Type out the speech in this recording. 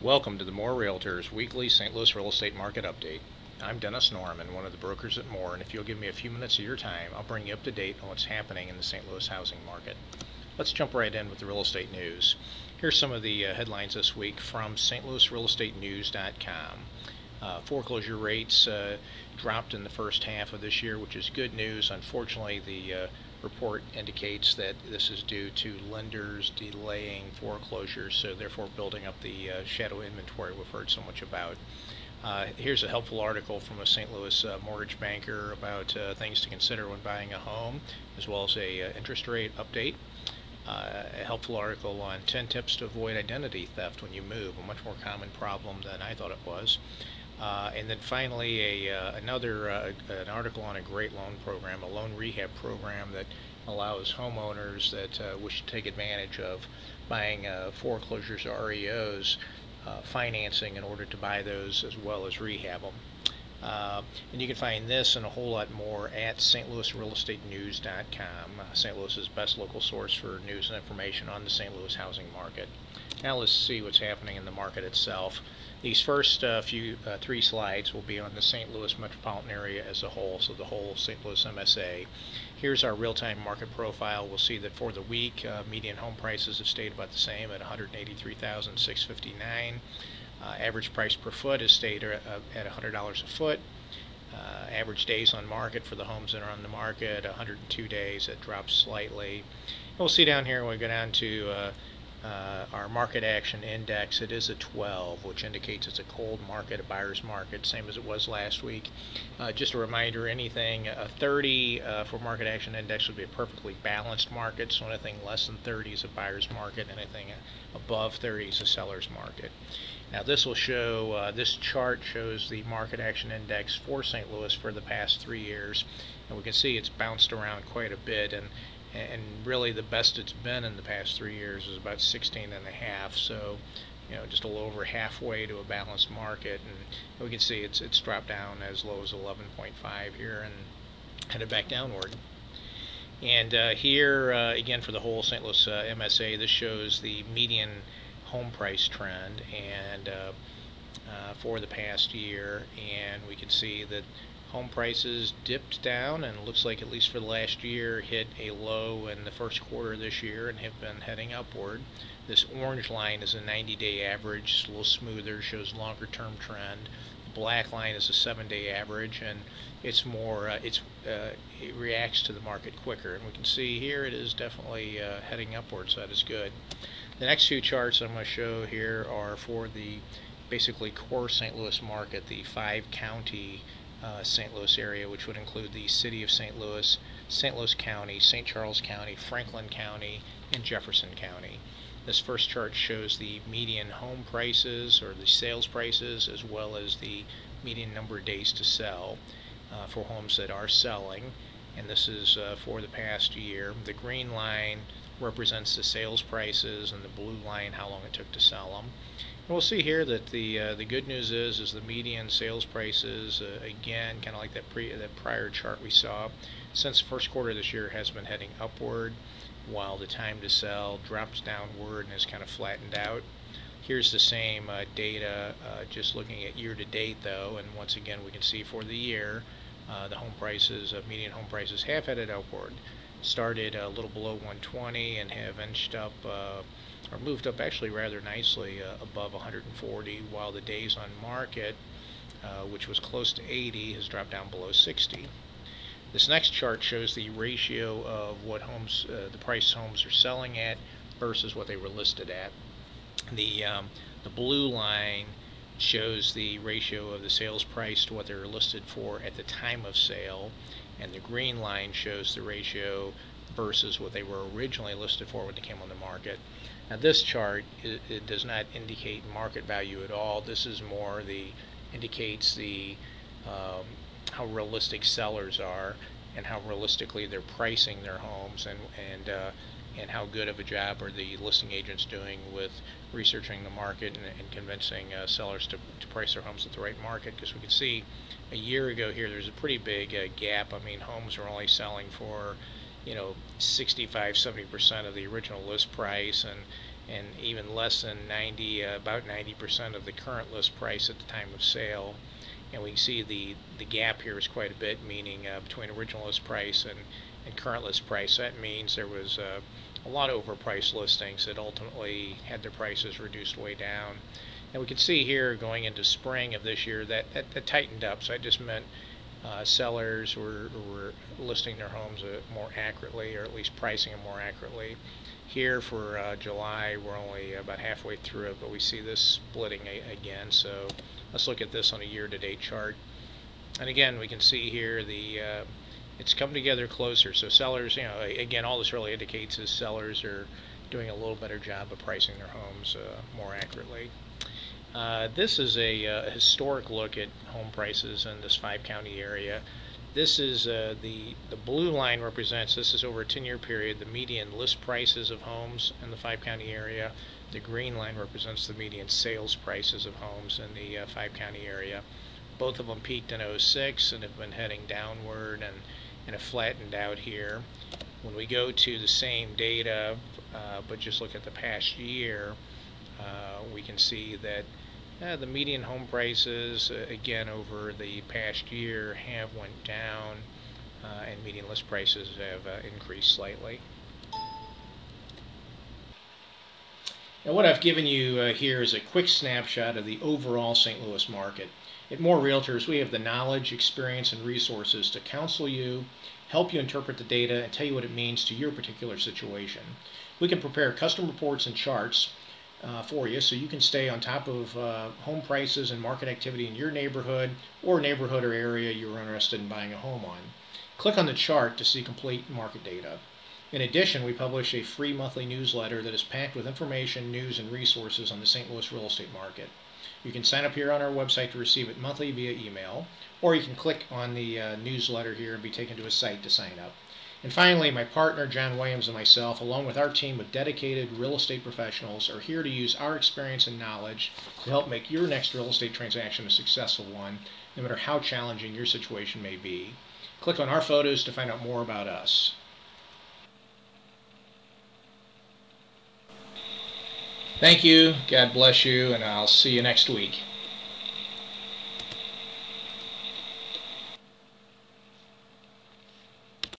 Welcome to the Moore Realtors Weekly St. Louis Real Estate Market Update. I'm Dennis Norman, one of the brokers at Moore, and if you'll give me a few minutes of your time, I'll bring you up to date on what's happening in the St. Louis housing market. Let's jump right in with the real estate news. Here's some of the headlines this week from stlouisrealestatenews.com. Foreclosure rates dropped in the first half of this year, which is good news. Unfortunately, the report indicates that this is due to lenders delaying foreclosures, so therefore building up the shadow inventory we've heard so much about. Here's a helpful article from a St. Louis mortgage banker about things to consider when buying a home, as well as a interest rate update. A helpful article on 10 tips to avoid identity theft when you move, a much more common problem than I thought it was. And then finally, an article on a great loan program, a loan rehab program that allows homeowners that wish to take advantage of buying foreclosures or REOs financing in order to buy those as well as rehab them. And you can find this and a whole lot more at stlouisrealestatenews.com, St. Louis's best local source for news and information on the St. Louis housing market. Now let's see what's happening in the market itself. These first three slides will be on the St. Louis metropolitan area as a whole, so the whole St. Louis MSA. Here's our real-time market profile. We'll see that for the week, median home prices have stayed about the same at $183,659. Average price per foot has stayed at $100 a foot. Average days on market for the homes that are on the market, 102 days. It drops slightly. And we'll see down here when we go down to our market action index. It is a 12, which indicates it's a cold market, a buyer's market, same as it was last week. Just a reminder, anything 30 for market action index would be a perfectly balanced market, so anything less than 30 is a buyer's market, anything above 30 is a seller's market. Now this will show, this chart shows the market action index for St. Louis for the past 3 years, and we can see it's bounced around quite a bit, and really the best it's been in the past 3 years is about 16.5, so just a little over halfway to a balanced market, and we can see it's dropped down as low as 11.5 here and headed back downward. And here again for the whole St. Louis MSA, this shows the median home price trend and for the past year, and we can see that home prices dipped down and looks like, at least for the last year, hit a low in the first quarter of this year and have been heading upward. This orange line is a 90-day average. It's a little smoother, shows longer term trend. The black line is a 7-day average, and it's more it reacts to the market quicker, and we can see here it is definitely heading upwards, so that is good. The next few charts I'm going to show here are for the basically core St. Louis market, the 5-county St. Louis area, which would include the city of St. Louis, St. Louis County, St. Charles County, Franklin County, and Jefferson County. This first chart shows the median home prices, or the sales prices, as well as the median number of days to sell for homes that are selling, and this is for the past year. The green line represents the sales prices, and the blue line how long it took to sell them. And we'll see here that the good news is the median sales prices, again, kind of like that prior chart we saw, since the first quarter of this year has been heading upward, while the time to sell drops downward and has kind of flattened out. Here's the same data, just looking at year to date though, and once again we can see for the year the home prices, median home prices have headed upward. Started a little below 120 and have inched up or moved up actually rather nicely above 140, while the days on market, which was close to 80, has dropped down below 60. This next chart shows the ratio of what homes, the price homes are selling at versus what they were listed at. The blue line shows the ratio of the sales price to what they were listed for at the time of sale, and the green line shows the ratio versus what they were originally listed for when they came on the market. Now this chart, it does not indicate market value at all. This is more indicates the how realistic sellers are and how realistically they're pricing their homes, and how good of a job are the listing agents doing with researching the market and convincing sellers to price their homes at the right market. Because we can see a year ago here there's a pretty big gap. I mean, homes are only selling for 65-70% of the original list price, and even less than 90, about 90% of the current list price at the time of sale. And we can see the gap here is quite a bit, meaning between original list price and current list price. That means there was a lot of overpriced listings that ultimately had their prices reduced way down. And we can see here going into spring of this year that tightened up. So I just meant sellers were listing their homes more accurately, or at least pricing them more accurately. Here for July, we're only about halfway through it, but we see this splitting again. So let's look at this on a year-to-date chart. And again, we can see here it's come together closer. So sellers, again, all this really indicates is sellers are doing a little better job of pricing their homes more accurately. This is a historic look at home prices in this 5-county area. This is the blue line represents, this is over a 10-year period, the median list prices of homes in the 5-county area. The green line represents the median sales prices of homes in the 5-county area. Both of them peaked in '06 and have been heading downward and have flattened out here. When we go to the same data, but just look at the past year, we can see that the median home prices, again, over the past year have went down, and median list prices have increased slightly. Now, what I've given you here is a quick snapshot of the overall St. Louis market. At More Realtors, we have the knowledge, experience, and resources to counsel you, help you interpret the data, and tell you what it means to your particular situation. We can prepare custom reports and charts for you, so you can stay on top of home prices and market activity in your neighborhood or area you're interested in buying a home on. Click on the chart to see complete market data. In addition, we publish a free monthly newsletter that is packed with information, news, and resources on the St. Louis real estate market. You can sign up here on our website to receive it monthly via email, or you can click on the newsletter here and be taken to a site to sign up. And finally, my partner John Williams and myself, along with our team of dedicated real estate professionals, are here to use our experience and knowledge to help make your next real estate transaction a successful one, no matter how challenging your situation may be. Click on our photos to find out more about us. Thank you, God bless you, and I'll see you next week.